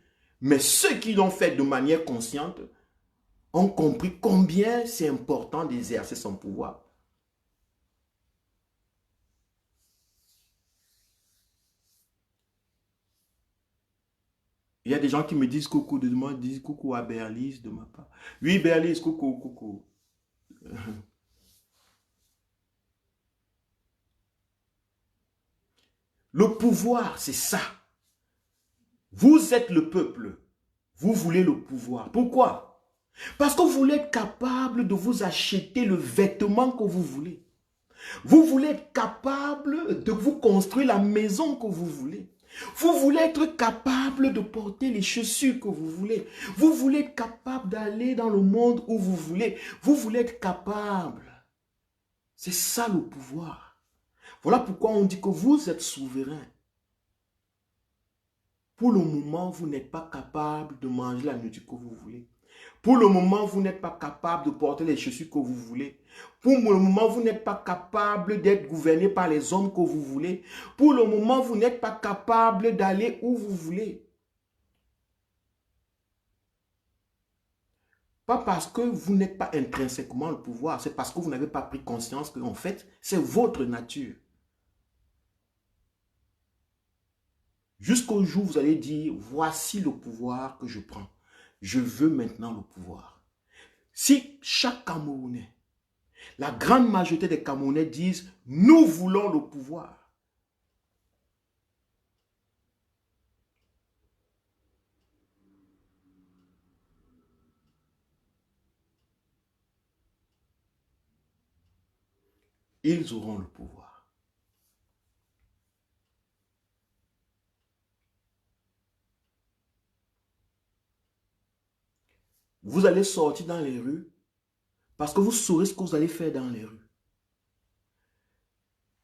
Mais ceux qui l'ont fait de manière consciente ont compris combien c'est important d'exercer son pouvoir. Il y a des gens qui me disent coucou, disent coucou à Berlise de ma part. Oui, Berlise, coucou, coucou. Le pouvoir, c'est ça. Vous êtes le peuple. Vous voulez le pouvoir. Pourquoi? Parce que vous voulez être capable de vous acheter le vêtement que vous voulez. Vous voulez être capable de vous construire la maison que vous voulez. Vous voulez être capable de porter les chaussures que vous voulez. Vous voulez être capable d'aller dans le monde où vous voulez. Vous voulez être capable. C'est ça le pouvoir. Voilà pourquoi on dit que vous êtes souverain. Pour le moment, vous n'êtes pas capable de manger la nourriture que vous voulez. Pour le moment, vous n'êtes pas capable de porter les chaussures que vous voulez. Pour le moment, vous n'êtes pas capable d'être gouverné par les hommes que vous voulez. Pour le moment, vous n'êtes pas capable d'aller où vous voulez. Pas parce que vous n'êtes pas intrinsèquement le pouvoir, c'est parce que vous n'avez pas pris conscience que, en fait, c'est votre nature. Jusqu'au jour où vous allez dire, voici le pouvoir que je prends. Je veux maintenant le pouvoir. Si chaque Camerounais, la grande majorité des Camerounais disent, nous voulons le pouvoir. Ils auront le pouvoir. Vous allez sortir dans les rues parce que vous saurez ce que vous allez faire dans les rues.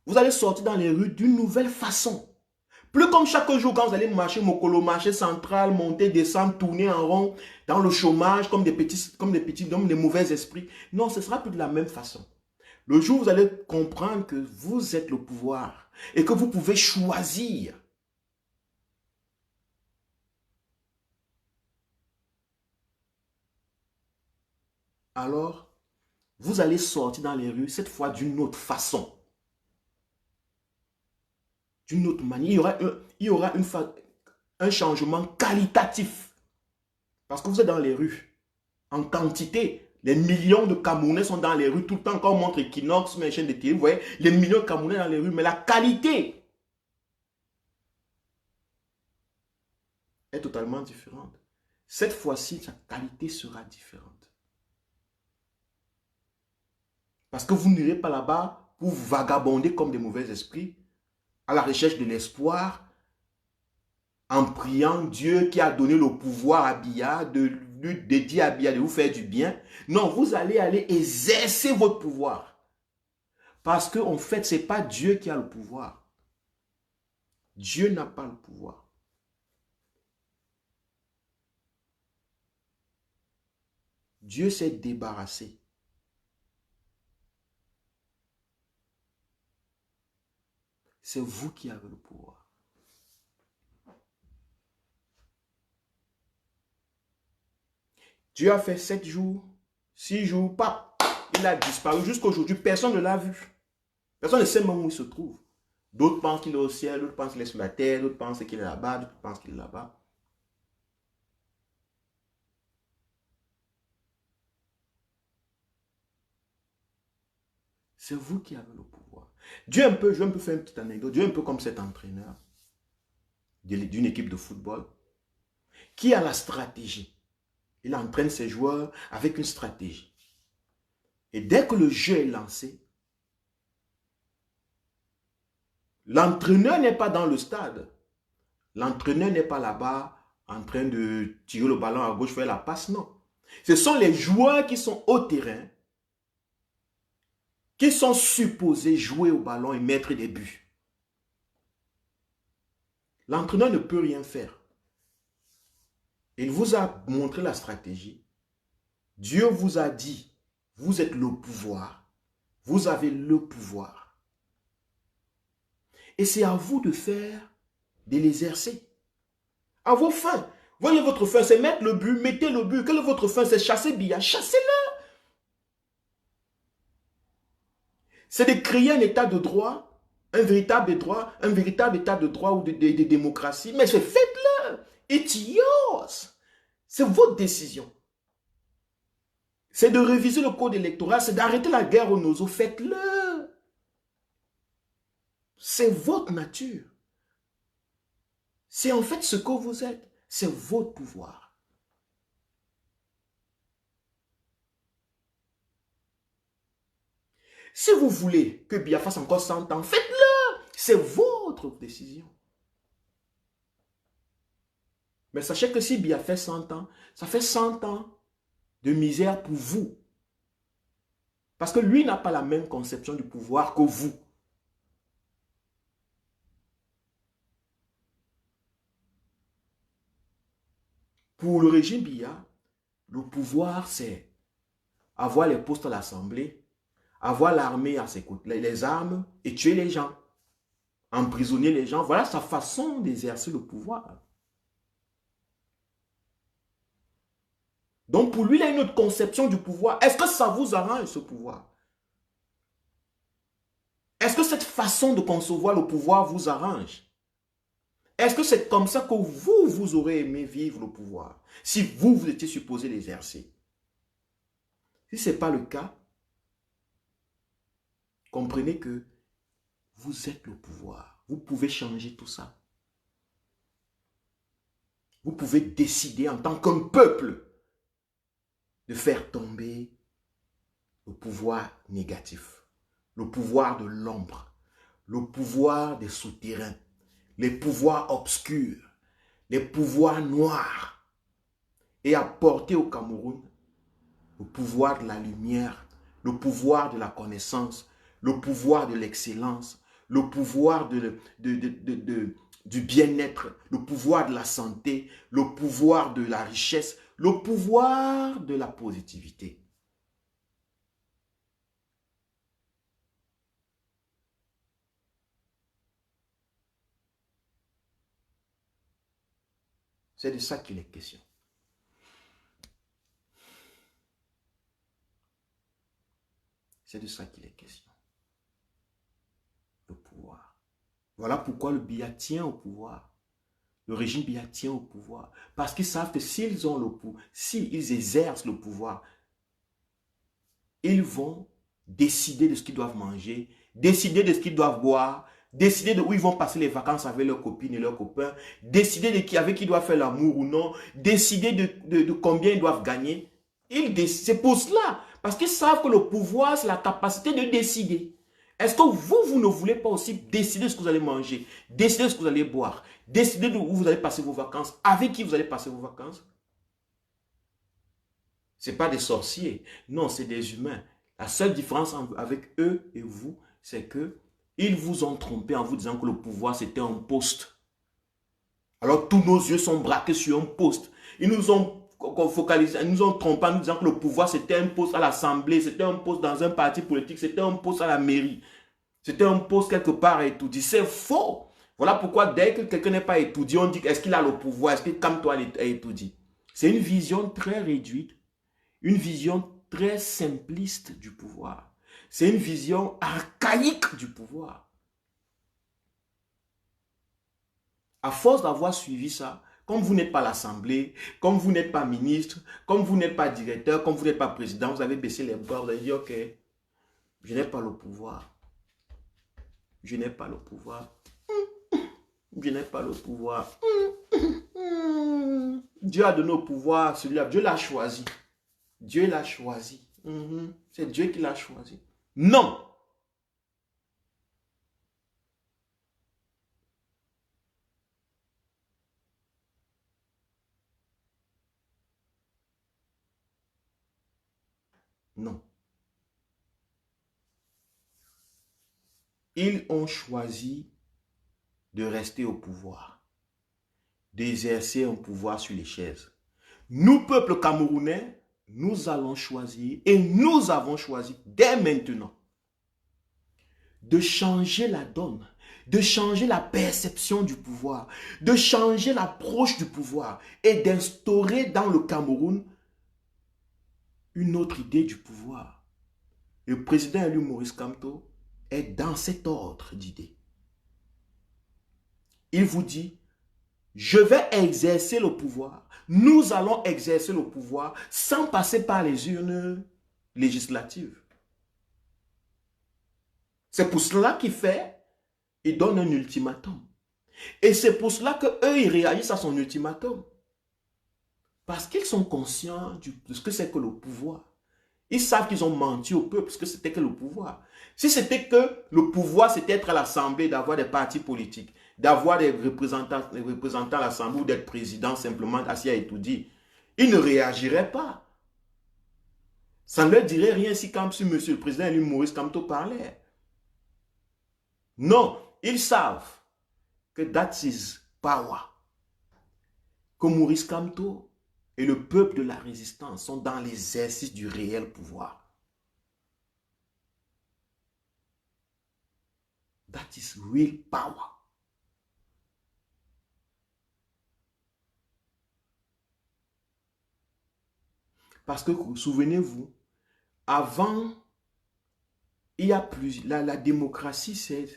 Vous allez sortir dans les rues d'une nouvelle façon. Plus comme chaque jour quand vous allez marcher Mokolo, marcher central, monter, descendre, tourner en rond, dans le chômage, comme des mauvais esprits. Non, ce sera plus de la même façon. Le jour où vous allez comprendre que vous êtes le pouvoir et que vous pouvez choisir. Alors, vous allez sortir dans les rues, cette fois d'une autre façon. D'une autre manière. Il y aura un changement qualitatif. Parce que vous êtes dans les rues. En quantité. Les millions de Camerounais sont dans les rues tout le temps. Quand on montre Equinox, mes chaînes de télé, vous voyez, les millions de Camerounais dans les rues. Mais la qualité est totalement différente. Cette fois-ci, sa qualité sera différente. Parce que vous n'irez pas là-bas pour vagabonder comme des mauvais esprits, à la recherche de l'espoir, en priant Dieu qui a donné le pouvoir à Biya, de dire à Biya de vous faire du bien. Non, vous allez exercer votre pouvoir. Parce que en fait, ce n'est pas Dieu qui a le pouvoir. Dieu n'a pas le pouvoir. Dieu s'est débarrassé. C'est vous qui avez le pouvoir. Dieu a fait 7 jours, 6 jours, pas. Il a disparu jusqu'à aujourd'hui. Personne ne l'a vu. Personne ne sait même où il se trouve. D'autres pensent qu'il est au ciel, d'autres pensent qu'il est sur la terre, d'autres pensent qu'il est là-bas, d'autres pensent qu'il est là-bas. C'est vous qui avez le pouvoir. Dieu un peu, je vais un peu faire une petite anecdote. Dieu un peu comme cet entraîneur d'une équipe de football qui a la stratégie. Il entraîne ses joueurs avec une stratégie. Et dès que le jeu est lancé, l'entraîneur n'est pas dans le stade. L'entraîneur n'est pas là-bas en train de tirer le ballon à gauche, faire la passe, non. Ce sont les joueurs qui sont au terrain, qui sont supposés jouer au ballon et mettre des buts. L'entraîneur ne peut rien faire. Il vous a montré la stratégie. Dieu vous a dit, vous êtes le pouvoir. Vous avez le pouvoir. Et c'est à vous de faire, de l'exercer. À vos fins. Voyez votre fin, c'est mettre le but, mettez le but. Quelle est votre fin? C'est chasser Biya. Chassez-le. C'est de créer un état de droit, un véritable état de droit ou de démocratie. Mais faites-le. It's yours. C'est votre décision. C'est de réviser le code électoral, c'est d'arrêter la guerre aux nozo. Faites-le. C'est votre nature. C'est en fait ce que vous êtes. C'est votre pouvoir. Si vous voulez que Biya fasse encore 100 ans, faites-le. C'est votre décision. Mais sachez que si Biya fait 100 ans, ça fait 100 ans de misère pour vous. Parce que lui n'a pas la même conception du pouvoir que vous. Pour le régime Biya, le pouvoir, c'est avoir les postes à l'Assemblée, avoir l'armée à ses côtés, les armes et tuer les gens, emprisonner les gens. Voilà sa façon d'exercer le pouvoir. Donc pour lui, il a une autre conception du pouvoir. Est-ce que ça vous arrange ce pouvoir? Est-ce que cette façon de concevoir le pouvoir vous arrange? Est-ce que c'est comme ça que vous aurez aimé vivre le pouvoir? Si vous étiez supposé l'exercer. Si ce n'est pas le cas, comprenez que vous êtes le pouvoir. Vous pouvez changer tout ça. Vous pouvez décider en tant qu'un peuple de faire tomber le pouvoir négatif, le pouvoir de l'ombre, le pouvoir des souterrains, les pouvoirs obscurs, les pouvoirs noirs et apporter au Cameroun le pouvoir de la lumière, le pouvoir de la connaissance, le pouvoir de l'excellence, le pouvoir du bien-être, le pouvoir de la santé, le pouvoir de la richesse, le pouvoir de la positivité. C'est de ça qu'il est question. C'est de ça qu'il est question. Le pouvoir. Voilà pourquoi le Biya tient au pouvoir. Le régime Biya tient au pouvoir. Parce qu'ils savent que s'ils ont le pouvoir, s'ils exercent le pouvoir, ils vont décider de ce qu'ils doivent manger, décider de ce qu'ils doivent boire, décider de où ils vont passer les vacances avec leurs copines et leurs copains, décider avec qui ils doivent faire l'amour ou non, décider de combien ils doivent gagner. C'est pour cela. Parce qu'ils savent que le pouvoir, c'est la capacité de décider. Est-ce que vous ne voulez pas aussi décider ce que vous allez manger, décider ce que vous allez boire, décider de où vous allez passer vos vacances, avec qui vous allez passer vos vacances? Ce n'est pas des sorciers. Non, c'est des humains. La seule différence avec eux et vous, c'est que ils vous ont trompé en vous disant que le pouvoir, c'était un poste. Alors, tous nos yeux sont braqués sur un poste. Ils nous ont focalisé, ils nous ont trompé en nous disant que le pouvoir, c'était un poste à l'Assemblée, c'était un poste dans un parti politique, c'était un poste à la mairie. C'était un poste quelque part à étudier. C'est faux. Voilà pourquoi dès que quelqu'un n'est pas étudié, on dit est-ce qu'il a le pouvoir, est-ce qu'il comme toi à étudier. C'est une vision très réduite, une vision très simpliste du pouvoir. C'est une vision archaïque du pouvoir. À force d'avoir suivi ça, comme vous n'êtes pas l'Assemblée, comme vous n'êtes pas ministre, comme vous n'êtes pas directeur, comme vous n'êtes pas président, vous avez baissé les bras, vous avez dit, ok, je n'ai pas le pouvoir. Je n'ai pas le pouvoir. Je n'ai pas le pouvoir. Dieu a donné le pouvoir, celui-là, Dieu l'a choisi. Dieu l'a choisi. C'est Dieu qui l'a choisi. Non. Non. Ils ont choisi de rester au pouvoir, d'exercer un pouvoir sur les chaises. Nous, peuple camerounais, nous allons choisir et nous avons choisi dès maintenant de changer la donne, de changer la perception du pouvoir, de changer l'approche du pouvoir et d'instaurer dans le Cameroun une autre idée du pouvoir. Le président élu Maurice Kamto est dans cet ordre d'idées. Il vous dit, je vais exercer le pouvoir. Nous allons exercer le pouvoir sans passer par les urnes législatives. C'est pour cela qu'il fait, il donne un ultimatum. Et c'est pour cela qu'eux, ils réagissent à son ultimatum. Parce qu'ils sont conscients de ce que c'est que le pouvoir. Ils savent qu'ils ont menti au peuple parce que c'était que le pouvoir. Si c'était que le pouvoir, c'était être à l'Assemblée, d'avoir des partis politiques, d'avoir des représentants à l'Assemblée ou d'être président simplement assis à étudier, ils ne réagiraient pas. Ça ne leur dirait rien si monsieur le président et lui, Maurice Kamto parlait. Non, ils savent que that's his power. Que Maurice Kamto et le peuple de la résistance sont dans l'exercice du réel pouvoir. That is real power. Parce que, souvenez-vous, avant, il y a plus... La démocratie, c'est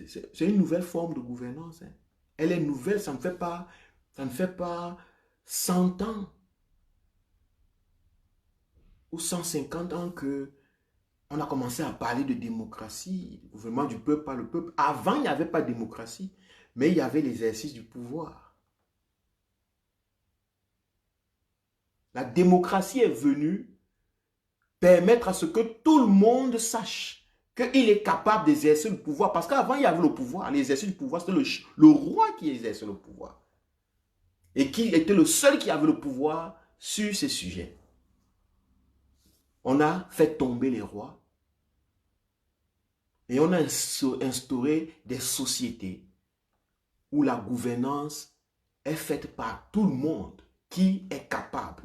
une nouvelle forme de gouvernance. Hein. Elle est nouvelle, ça ne fait pas 100 ans ou 150 ans que on a commencé à parler de démocratie, gouvernement du peuple par le peuple. Avant, il n'y avait pas de démocratie, mais il y avait l'exercice du pouvoir. La démocratie est venue permettre à ce que tout le monde sache qu'il est capable d'exercer le pouvoir. Parce qu'avant, il y avait le pouvoir. L'exercice du pouvoir, c'était le roi qui exerçait le pouvoir. Et qui était le seul qui avait le pouvoir sur ces sujets. On a fait tomber les rois. Et on a instauré des sociétés où la gouvernance est faite par tout le monde qui est capable.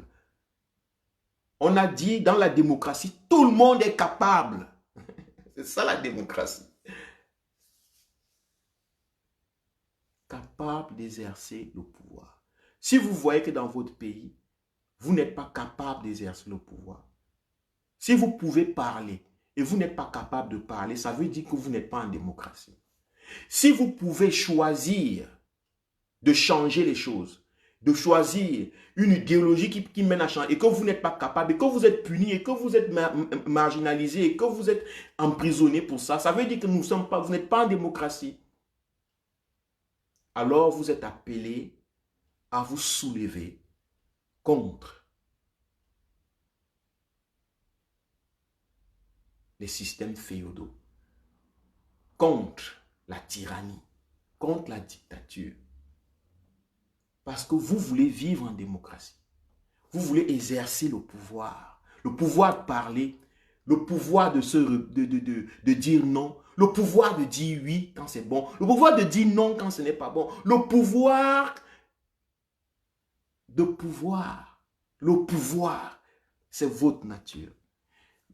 On a dit dans la démocratie, tout le monde est capable. C'est ça la démocratie. Capable d'exercer le pouvoir. Si vous voyez que dans votre pays, vous n'êtes pas capable d'exercer le pouvoir, si vous pouvez parler et vous n'êtes pas capable de parler, ça veut dire que vous n'êtes pas en démocratie. Si vous pouvez choisir de changer les choses, de choisir une idéologie qui mène à changer, et que vous n'êtes pas capable, et que vous êtes puni, et que vous êtes marginalisé, et que vous êtes emprisonné pour ça, ça veut dire que vous n'êtes pas en démocratie. Alors vous êtes appelé à vous soulever contre les systèmes féodaux, contre la tyrannie, contre la dictature. Parce que vous voulez vivre en démocratie. Vous voulez exercer le pouvoir de parler, le pouvoir de dire non, le pouvoir de dire oui quand c'est bon, le pouvoir de dire non quand ce n'est pas bon, le pouvoir, c'est votre nature.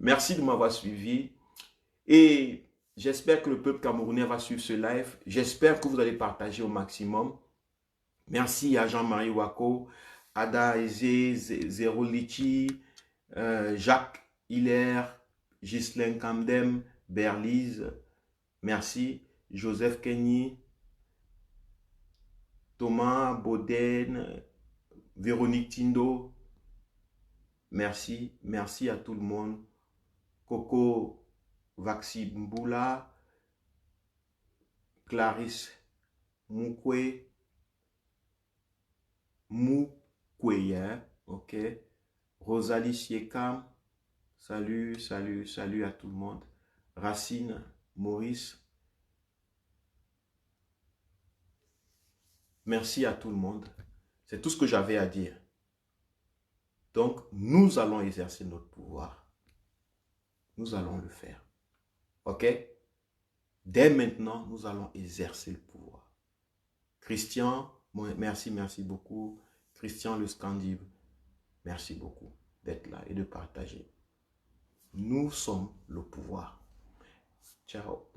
Merci de m'avoir suivi et j'espère que le peuple camerounais va suivre ce live. J'espère que vous allez partager au maximum. Merci à Jean-Marie Wako, Ada Eze, Zéro Litchi, Jacques Hilaire, Ghislain Kamdem, Berlise. Merci. Joseph Kenny, Thomas Boden, Véronique Tindo. Merci. Merci à tout le monde. Coco Vaxi Mboula, Clarisse Moukwe, ok. Rosalie Siekam, salut à tout le monde. Racine, Maurice, merci à tout le monde. C'est tout ce que j'avais à dire. Donc, nous allons exercer notre pouvoir. Nous allons le faire. Ok? Dès maintenant, nous allons exercer le pouvoir. Christian, merci beaucoup. Christian Le Scandive, merci beaucoup d'être là et de partager. Nous sommes le pouvoir. Ciao.